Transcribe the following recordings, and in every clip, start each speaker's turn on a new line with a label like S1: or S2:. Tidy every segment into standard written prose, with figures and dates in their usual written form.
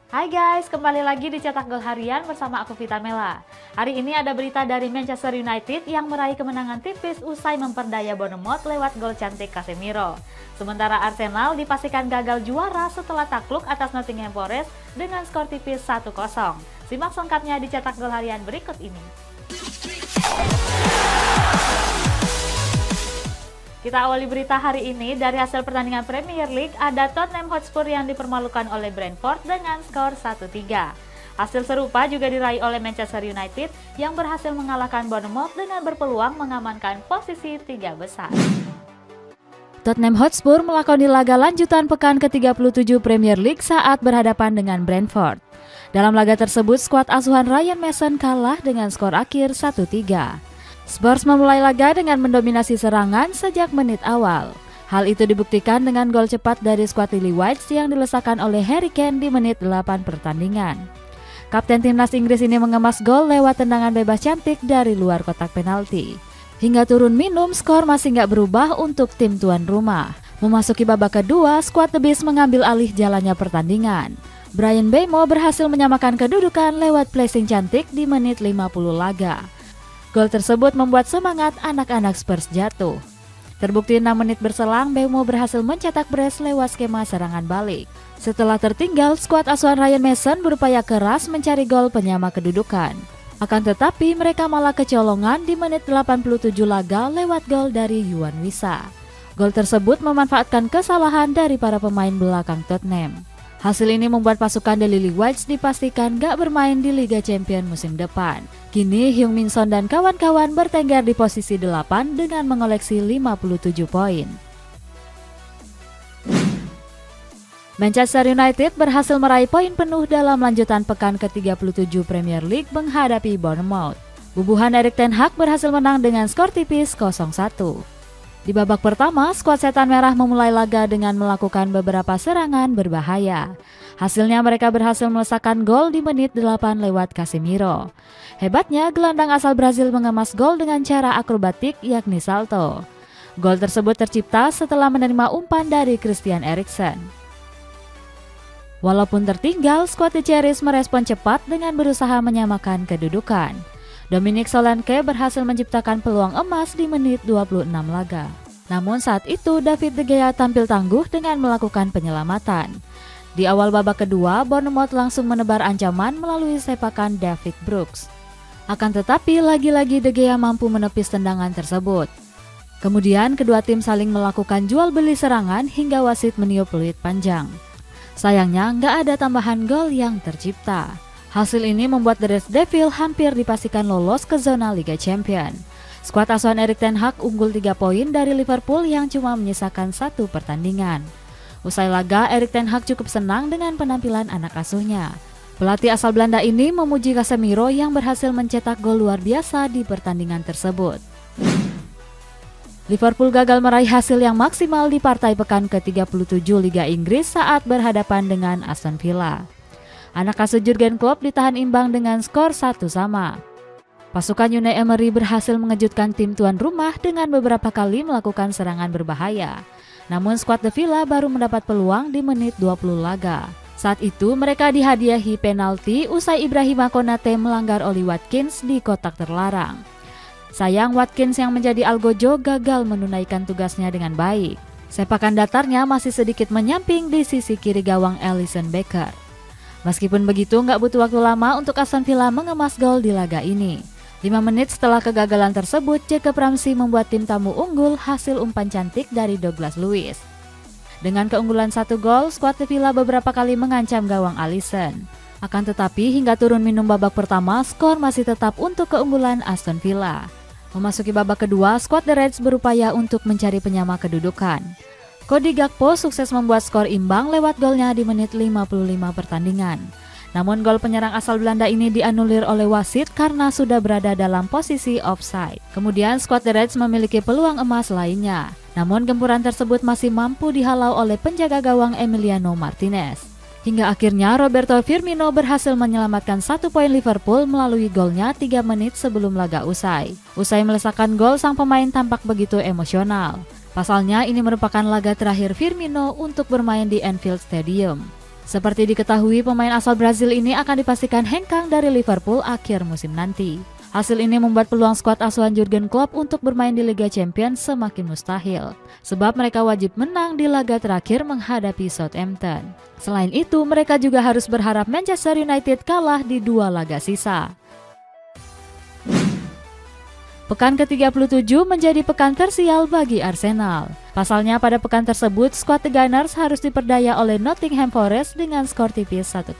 S1: Hai guys, kembali lagi di Cetak Gol Harian bersama aku Vita Mela. Hari ini ada berita dari Manchester United yang meraih kemenangan tipis usai memperdaya Bournemouth lewat gol cantik Casemiro. Sementara Arsenal dipastikan gagal juara setelah takluk atas Nottingham Forest dengan skor tipis 1-0. Simak selengkapnya di Cetak Gol Harian berikut ini. Kita awali berita hari ini dari hasil pertandingan Premier League. Ada Tottenham Hotspur yang dipermalukan oleh Brentford dengan skor 1-3. Hasil serupa juga diraih oleh Manchester United yang berhasil mengalahkan Bournemouth dengan berpeluang mengamankan posisi 3 besar. Tottenham Hotspur melakoni laga lanjutan pekan ke-37 Premier League saat berhadapan dengan Brentford. Dalam laga tersebut, skuad asuhan Ryan Mason kalah dengan skor akhir 1-3. Spurs memulai laga dengan mendominasi serangan sejak menit awal. Hal itu dibuktikan dengan gol cepat dari skuad Lily Whites yang dilesakan oleh Harry Kane di menit 8 pertandingan. Kapten timnas Inggris ini mengemas gol lewat tendangan bebas cantik dari luar kotak penalti. Hingga turun minum, skor masih nggak berubah untuk tim tuan rumah. Memasuki babak kedua, skuad The Beast mengambil alih jalannya pertandingan. Bryan Mbeumo berhasil menyamakan kedudukan lewat placing cantik di menit 50 laga. Gol tersebut membuat semangat anak-anak Spurs jatuh. Terbukti 6 menit berselang, Mbeumo berhasil mencetak brace lewat skema serangan balik. Setelah tertinggal, skuad asuhan Ryan Mason berupaya keras mencari gol penyama kedudukan. Akan tetapi mereka malah kecolongan di menit 87 laga lewat gol dari Yoane Wissa. Gol tersebut memanfaatkan kesalahan dari para pemain belakang Tottenham. Hasil ini membuat pasukan The Lily Whites dipastikan gak bermain di Liga Champions musim depan. Kini Heung-min Son dan kawan-kawan bertengger di posisi 8 dengan mengoleksi 57 poin. Manchester United berhasil meraih poin penuh dalam lanjutan pekan ke-37 Premier League menghadapi Bournemouth. Bubuhan Erik ten Hag berhasil menang dengan skor tipis 0-1. Di babak pertama, skuad Setan Merah memulai laga dengan melakukan beberapa serangan berbahaya. Hasilnya mereka berhasil melesakkan gol di menit 8 lewat Casemiro. Hebatnya, gelandang asal Brazil mengemas gol dengan cara akrobatik yakni salto. Gol tersebut tercipta setelah menerima umpan dari Christian Eriksen. Walaupun tertinggal, skuad The Cherries merespon cepat dengan berusaha menyamakan kedudukan. Dominic Solanke berhasil menciptakan peluang emas di menit 26 laga. Namun saat itu David De Gea tampil tangguh dengan melakukan penyelamatan. Di awal babak kedua, Bournemouth langsung menebar ancaman melalui sepakan David Brooks. Akan tetapi lagi-lagi De Gea mampu menepis tendangan tersebut. Kemudian kedua tim saling melakukan jual beli serangan hingga wasit meniup peluit panjang. Sayangnya nggak ada tambahan gol yang tercipta. Hasil ini membuat The Red Devils hampir dipastikan lolos ke zona Liga Champions. Skuad asuhan Erik ten Hag unggul 3 poin dari Liverpool yang cuma menyisakan 1 pertandingan. Usai laga, Erik ten Hag cukup senang dengan penampilan anak asuhnya. Pelatih asal Belanda ini memuji Casemiro yang berhasil mencetak gol luar biasa di pertandingan tersebut. Liverpool gagal meraih hasil yang maksimal di partai pekan ke-37 Liga Inggris saat berhadapan dengan Aston Villa. Anak asuh Jurgen Klopp ditahan imbang dengan skor 1-1. Pasukan Unai Emery berhasil mengejutkan tim tuan rumah dengan beberapa kali melakukan serangan berbahaya. Namun skuad The Villa baru mendapat peluang di menit 20 laga. Saat itu mereka dihadiahi penalti usai Ibrahima Konate melanggar Oli Watkins di kotak terlarang. Sayang Watkins yang menjadi algojo gagal menunaikan tugasnya dengan baik. Sepakan datarnya masih sedikit menyamping di sisi kiri gawang Alisson Becker. Meskipun begitu, nggak butuh waktu lama untuk Aston Villa mengemas gol di laga ini. 5 menit setelah kegagalan tersebut, Jacob Ramsey membuat tim tamu unggul hasil umpan cantik dari Douglas Luiz. Dengan keunggulan 1 gol, skuad Villa beberapa kali mengancam gawang Alisson. Akan tetapi, hingga turun minum babak pertama, skor masih tetap untuk keunggulan Aston Villa. Memasuki babak kedua, skuad The Reds berupaya untuk mencari penyama kedudukan. Cody Gakpo sukses membuat skor imbang lewat golnya di menit 55 pertandingan. Namun gol penyerang asal Belanda ini dianulir oleh wasit karena sudah berada dalam posisi offside. Kemudian skuad The Reds memiliki peluang emas lainnya. Namun gempuran tersebut masih mampu dihalau oleh penjaga gawang Emiliano Martinez. Hingga akhirnya Roberto Firmino berhasil menyelamatkan 1 poin Liverpool melalui golnya 3 menit sebelum laga usai. Usai melesakkan gol, sang pemain tampak begitu emosional. Pasalnya ini merupakan laga terakhir Firmino untuk bermain di Anfield Stadium. Seperti diketahui, pemain asal Brazil ini akan dipastikan hengkang dari Liverpool akhir musim nanti. Hasil ini membuat peluang skuad asuhan Jurgen Klopp untuk bermain di Liga Champions semakin mustahil, sebab mereka wajib menang di laga terakhir menghadapi Southampton. Selain itu, mereka juga harus berharap Manchester United kalah di 2 laga sisa. Pekan ke-37 menjadi pekan tersial bagi Arsenal. Pasalnya pada pekan tersebut, skuad The Gunners harus diperdaya oleh Nottingham Forest dengan skor tipis 1-0.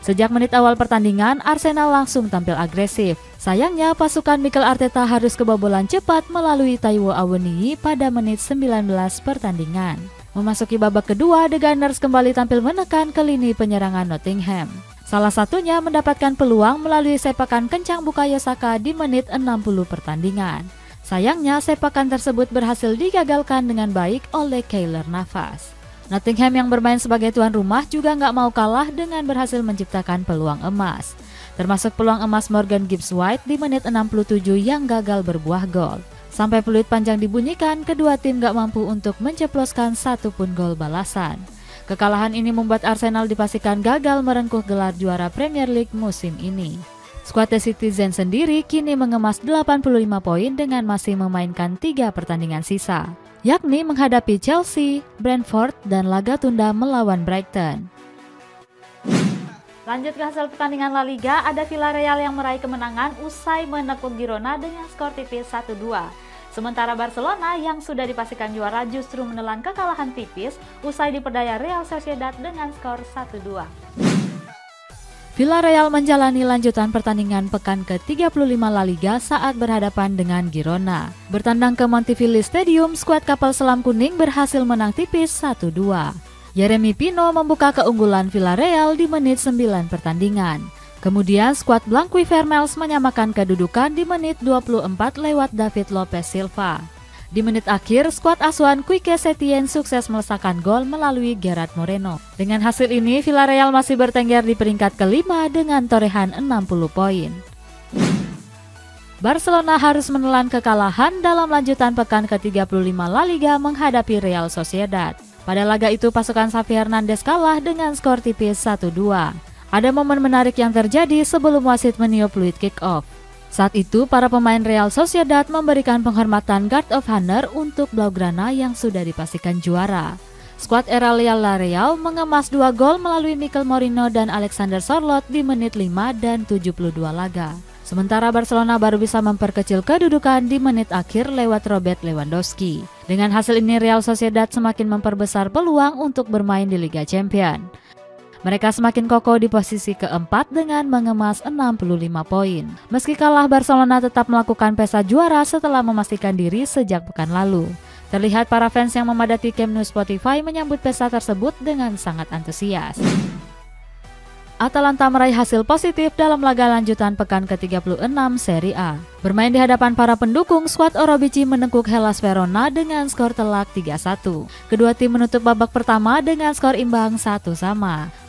S1: Sejak menit awal pertandingan, Arsenal langsung tampil agresif. Sayangnya, pasukan Mikel Arteta harus kebobolan cepat melalui Taiwo Awoniyi pada menit 19 pertandingan. Memasuki babak kedua, The Gunners kembali tampil menekan ke lini penyerangan Nottingham. Salah satunya mendapatkan peluang melalui sepakan kencang Bukayo Saka di menit 60 pertandingan. Sayangnya, sepakan tersebut berhasil digagalkan dengan baik oleh Keylor Navas. Nottingham yang bermain sebagai tuan rumah juga nggak mau kalah dengan berhasil menciptakan peluang emas. Termasuk peluang emas Morgan Gibbs-White di menit 67 yang gagal berbuah gol. Sampai peluit panjang dibunyikan, kedua tim nggak mampu untuk menceploskan satupun gol balasan. Kekalahan ini membuat Arsenal dipastikan gagal merengkuh gelar juara Premier League musim ini. Skuad The Citizen sendiri kini mengemas 85 poin dengan masih memainkan 3 pertandingan sisa, yakni menghadapi Chelsea, Brentford, dan laga tunda melawan Brighton. Lanjut ke hasil pertandingan La Liga, ada Villarreal yang meraih kemenangan usai menekuk Girona dengan skor tipis 1-2. Sementara Barcelona yang sudah dipastikan juara justru menelan kekalahan tipis usai diperdaya Real Sociedad dengan skor 1-2. Villarreal menjalani lanjutan pertandingan pekan ke-35 La Liga saat berhadapan dengan Girona. Bertandang ke Montevideo Stadium, skuad kapal selam kuning berhasil menang tipis 1-2. Yeremy Pino membuka keunggulan Villarreal di menit 9 pertandingan. Kemudian skuad Blanqui Vermells menyamakan kedudukan di menit 24 lewat David Lopez Silva. Di menit akhir, skuad asuhan Quique Setien sukses melesakkan gol melalui Gerard Moreno. Dengan hasil ini, Villarreal masih bertengger di peringkat kelima dengan torehan 60 poin. Barcelona harus menelan kekalahan dalam lanjutan pekan ke-35 La Liga menghadapi Real Sociedad. Pada laga itu, pasukan Xavi Hernandez kalah dengan skor tipis 1-2. Ada momen menarik yang terjadi sebelum wasit meniup peluit kick-off. Saat itu, para pemain Real Sociedad memberikan penghormatan Guard of Honor untuk Blaugrana yang sudah dipastikan juara. Skuad era Villarreal mengemas 2 gol melalui Mikel Merino dan Alexander Sorloth di menit 5 dan 72 laga. Sementara Barcelona baru bisa memperkecil kedudukan di menit akhir lewat Robert Lewandowski. Dengan hasil ini, Real Sociedad semakin memperbesar peluang untuk bermain di Liga Champions. Mereka semakin kokoh di posisi keempat dengan mengemas 65 poin. Meski kalah, Barcelona tetap melakukan pesta juara setelah memastikan diri sejak pekan lalu. Terlihat para fans yang memadati Camp Nou Spotify menyambut pesta tersebut dengan sangat antusias. Atalanta meraih hasil positif dalam laga lanjutan pekan ke-36 Serie A. Bermain di hadapan para pendukung, skuad Orobici menekuk Hellas Verona dengan skor telak 3-1. Kedua tim menutup babak pertama dengan skor imbang 1-1.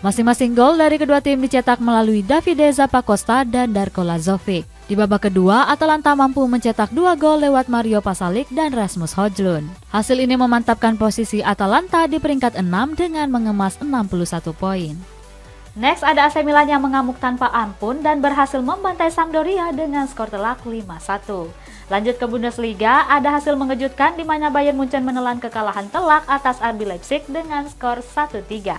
S1: Masing-masing gol dari kedua tim dicetak melalui Davide Zappacosta dan Darko Lazovic. Di babak kedua, Atalanta mampu mencetak 2 gol lewat Mario Pasalic dan Rasmus Højlund. Hasil ini memantapkan posisi Atalanta di peringkat 6 dengan mengemas 61 poin. Next, ada AC Milan yang mengamuk tanpa ampun dan berhasil membantai Sampdoria dengan skor telak 5-1. Lanjut ke Bundesliga, ada hasil mengejutkan di mana Bayern Munchen menelan kekalahan telak atas RB Leipzig dengan skor 1-3.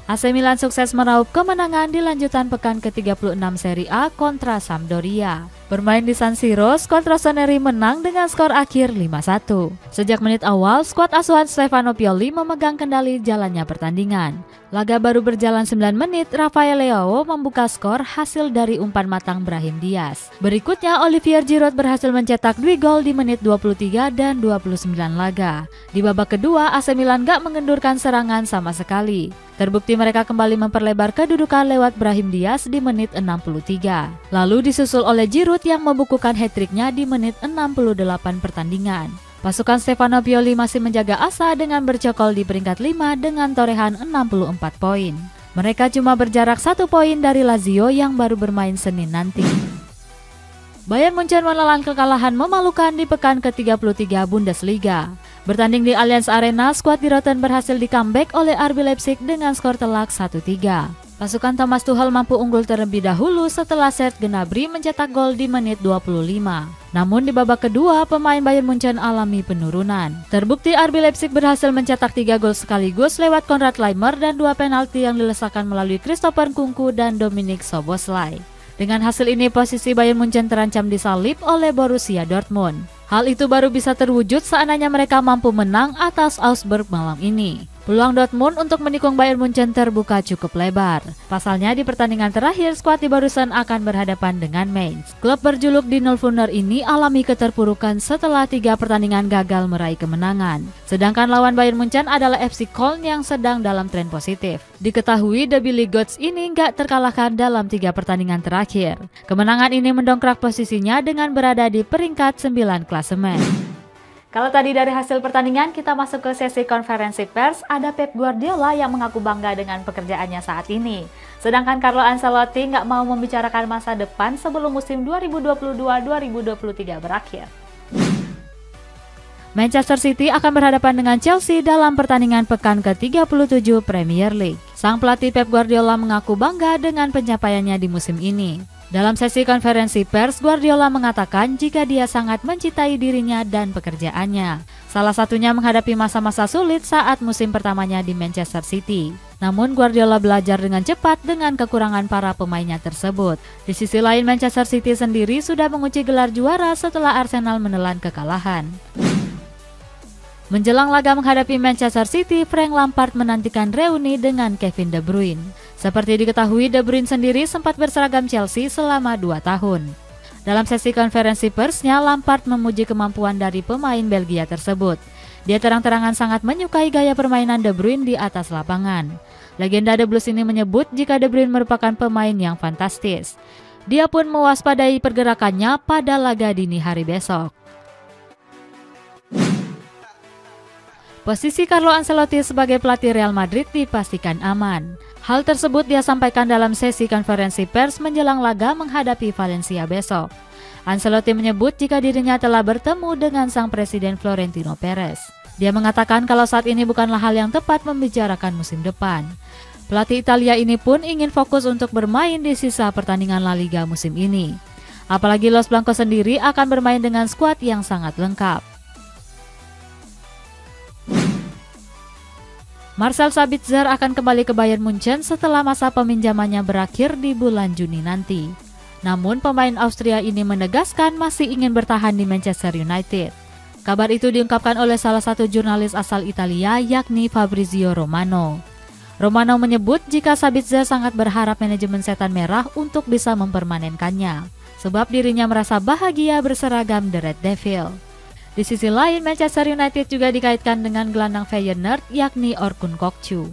S1: AC Milan sukses meraup kemenangan di lanjutan pekan ke-36 Serie A kontra Sampdoria. Bermain di San Siro, skuad Rossoneri menang dengan skor akhir 5-1. Sejak menit awal, skuad asuhan Stefano Pioli memegang kendali jalannya pertandingan. Laga baru berjalan 9 menit, Rafael Leao membuka skor hasil dari umpan matang Brahim Diaz. Berikutnya, Olivier Giroud berhasil mencetak 2 gol di menit 23 dan 29 laga. Di babak kedua, AC Milan gak mengendurkan serangan sama sekali. Terbukti mereka kembali memperlebar kedudukan lewat Brahim Diaz di menit 63. Lalu disusul oleh Giroud yang membukukan hat-tricknya di menit 68 pertandingan. Pasukan Stefano Pioli masih menjaga asa dengan bercokol di peringkat 5 dengan torehan 64 poin. Mereka cuma berjarak 1 poin dari Lazio yang baru bermain Senin nanti. Bayern Munchen menelan kekalahan memalukan di pekan ke-33 Bundesliga. Bertanding di Allianz Arena, skuad di Rotten berhasil di-comeback oleh RB Leipzig dengan skor telak 1-3. Pasukan Thomas Tuchel mampu unggul terlebih dahulu setelah Serge Gnabry mencetak gol di menit 25. Namun di babak kedua, pemain Bayern Munchen alami penurunan. Terbukti RB Leipzig berhasil mencetak 3 gol sekaligus lewat Konrad Laimer dan 2 penalti yang dilesakan melalui Christopher Nkunku dan Dominik Szoboszlai. Dengan hasil ini, posisi Bayern Munchen terancam disalip oleh Borussia Dortmund. Hal itu baru bisa terwujud seandainya mereka mampu menang atas Augsburg malam ini. Peluang Dortmund untuk menikung Bayern Munchen terbuka cukup lebar. Pasalnya di pertandingan terakhir, skuad di Borussen akan berhadapan dengan Mainz. Klub berjuluk Die Nullwunder ini alami keterpurukan setelah 3 pertandingan gagal meraih kemenangan. Sedangkan lawan Bayern Munchen adalah FC Köln yang sedang dalam tren positif. Diketahui The Billy Goats ini nggak terkalahkan dalam 3 pertandingan terakhir. Kemenangan ini mendongkrak posisinya dengan berada di peringkat 9 klasemen. Kalau tadi dari hasil pertandingan, kita masuk ke sesi konferensi pers. Ada Pep Guardiola yang mengaku bangga dengan pekerjaannya saat ini. Sedangkan Carlo Ancelotti nggak mau membicarakan masa depan sebelum musim 2022-2023 berakhir. Manchester City akan berhadapan dengan Chelsea dalam pertandingan pekan ke-37 Premier League. Sang pelatih Pep Guardiola mengaku bangga dengan pencapaiannya di musim ini. Dalam sesi konferensi pers, Guardiola mengatakan jika dia sangat mencintai dirinya dan pekerjaannya. Salah satunya menghadapi masa-masa sulit saat musim pertamanya di Manchester City. Namun Guardiola belajar dengan cepat dengan kekurangan para pemainnya tersebut. Di sisi lain, Manchester City sendiri sudah mengunci gelar juara setelah Arsenal menelan kekalahan. Menjelang laga menghadapi Manchester City, Frank Lampard menantikan reuni dengan Kevin De Bruyne. Seperti diketahui, De Bruyne sendiri sempat berseragam Chelsea selama 2 tahun. Dalam sesi konferensi persnya, Lampard memuji kemampuan dari pemain Belgia tersebut. Dia terang-terangan sangat menyukai gaya permainan De Bruyne di atas lapangan. Legenda The Blues ini menyebut jika De Bruyne merupakan pemain yang fantastis. Dia pun mewaspadai pergerakannya pada laga dini hari besok. Posisi Carlo Ancelotti sebagai pelatih Real Madrid dipastikan aman. Hal tersebut dia sampaikan dalam sesi konferensi pers menjelang laga menghadapi Valencia besok. Ancelotti menyebut jika dirinya telah bertemu dengan sang presiden Florentino Perez. Dia mengatakan kalau saat ini bukanlah hal yang tepat membicarakan musim depan. Pelatih Italia ini pun ingin fokus untuk bermain di sisa pertandingan La Liga musim ini. Apalagi Los Blancos sendiri akan bermain dengan skuad yang sangat lengkap. Marcel Sabitzer akan kembali ke Bayern Munchen setelah masa peminjamannya berakhir di bulan Juni nanti. Namun pemain Austria ini menegaskan masih ingin bertahan di Manchester United. Kabar itu diungkapkan oleh salah satu jurnalis asal Italia, yakni Fabrizio Romano. Romano menyebut jika Sabitzer sangat berharap manajemen Setan Merah untuk bisa mempermanenkannya, sebab dirinya merasa bahagia berseragam The Red Devil. Di sisi lain, Manchester United juga dikaitkan dengan gelandang Feyenoord, yakni Orkun Kokcu.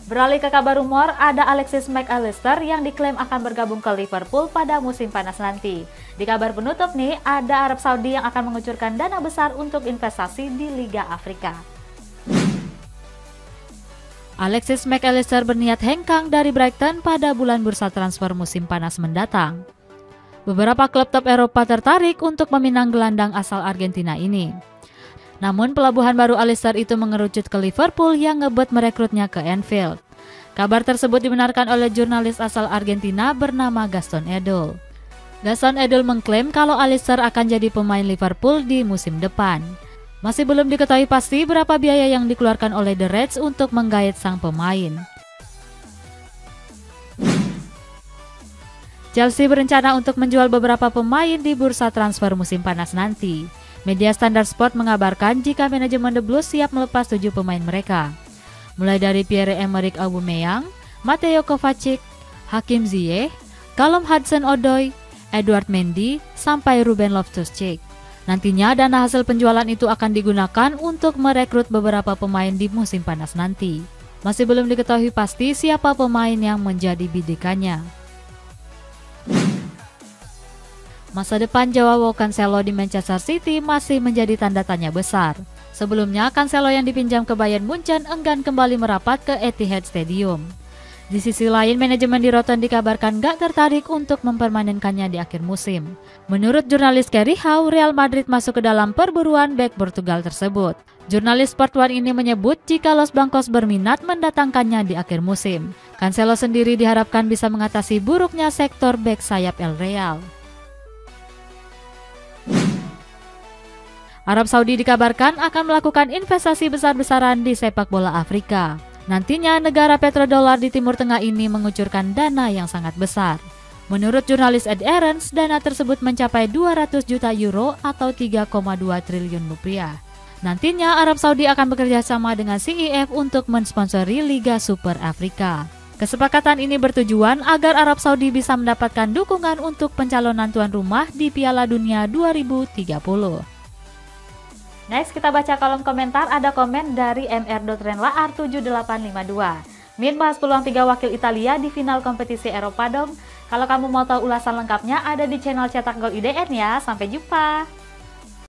S1: Beralih ke kabar rumor, ada Alexis Mac Allister yang diklaim akan bergabung ke Liverpool pada musim panas nanti. Di kabar penutup nih, ada Arab Saudi yang akan mengucurkan dana besar untuk investasi di Liga Afrika. Alexis Mac Allister berniat hengkang dari Brighton pada bulan bursa transfer musim panas mendatang. Beberapa klub top Eropa tertarik untuk meminang gelandang asal Argentina ini. Namun pelabuhan baru Allister itu mengerucut ke Liverpool yang ngebet merekrutnya ke Anfield. Kabar tersebut dibenarkan oleh jurnalis asal Argentina bernama Gaston Edul. Gaston Edul mengklaim kalau Allister akan jadi pemain Liverpool di musim depan. Masih belum diketahui pasti berapa biaya yang dikeluarkan oleh The Reds untuk menggait sang pemain. Chelsea berencana untuk menjual beberapa pemain di bursa transfer musim panas nanti. Media Standard Sport mengabarkan jika manajemen The Blues siap melepas 7 pemain mereka. Mulai dari Pierre-Emerick Aubameyang, Mateo Kovacic, Hakim Ziyech, Callum Hudson-Odoi, Edouard Mendy, sampai Ruben Loftus-Cheek. Nantinya dana hasil penjualan itu akan digunakan untuk merekrut beberapa pemain di musim panas nanti. Masih belum diketahui pasti siapa pemain yang menjadi bidikannya. Masa depan Joao Cancelo di Manchester City masih menjadi tanda tanya besar. Sebelumnya, Cancelo yang dipinjam ke Bayern Munchen enggan kembali merapat ke Etihad Stadium. Di sisi lain, manajemen di Rotten dikabarkan gak tertarik untuk mempermanenkannya di akhir musim. Menurut jurnalis Kerry Howe, Real Madrid masuk ke dalam perburuan bek Portugal tersebut. Jurnalis Sport One ini menyebut jika Los Blancos berminat mendatangkannya di akhir musim. Cancelo sendiri diharapkan bisa mengatasi buruknya sektor bek sayap El Real. Arab Saudi dikabarkan akan melakukan investasi besar-besaran di sepak bola Afrika. Nantinya negara petrodolar di Timur Tengah ini mengucurkan dana yang sangat besar. Menurut jurnalis Ed Aarons, dana tersebut mencapai 200 juta euro atau 3,2 triliun rupiah. Nantinya Arab Saudi akan bekerja sama dengan CIF untuk mensponsori Liga Super Afrika. Kesepakatan ini bertujuan agar Arab Saudi bisa mendapatkan dukungan untuk pencalonan tuan rumah di Piala Dunia 2030. Next, kita baca kolom komentar. Ada komen dari mr.renlaar7852. Min bahas peluang 3 wakil Italia di final kompetisi Eropa dong. Kalau kamu mau tahu ulasan lengkapnya ada di channel Cetak Gol IDN ya. Sampai jumpa.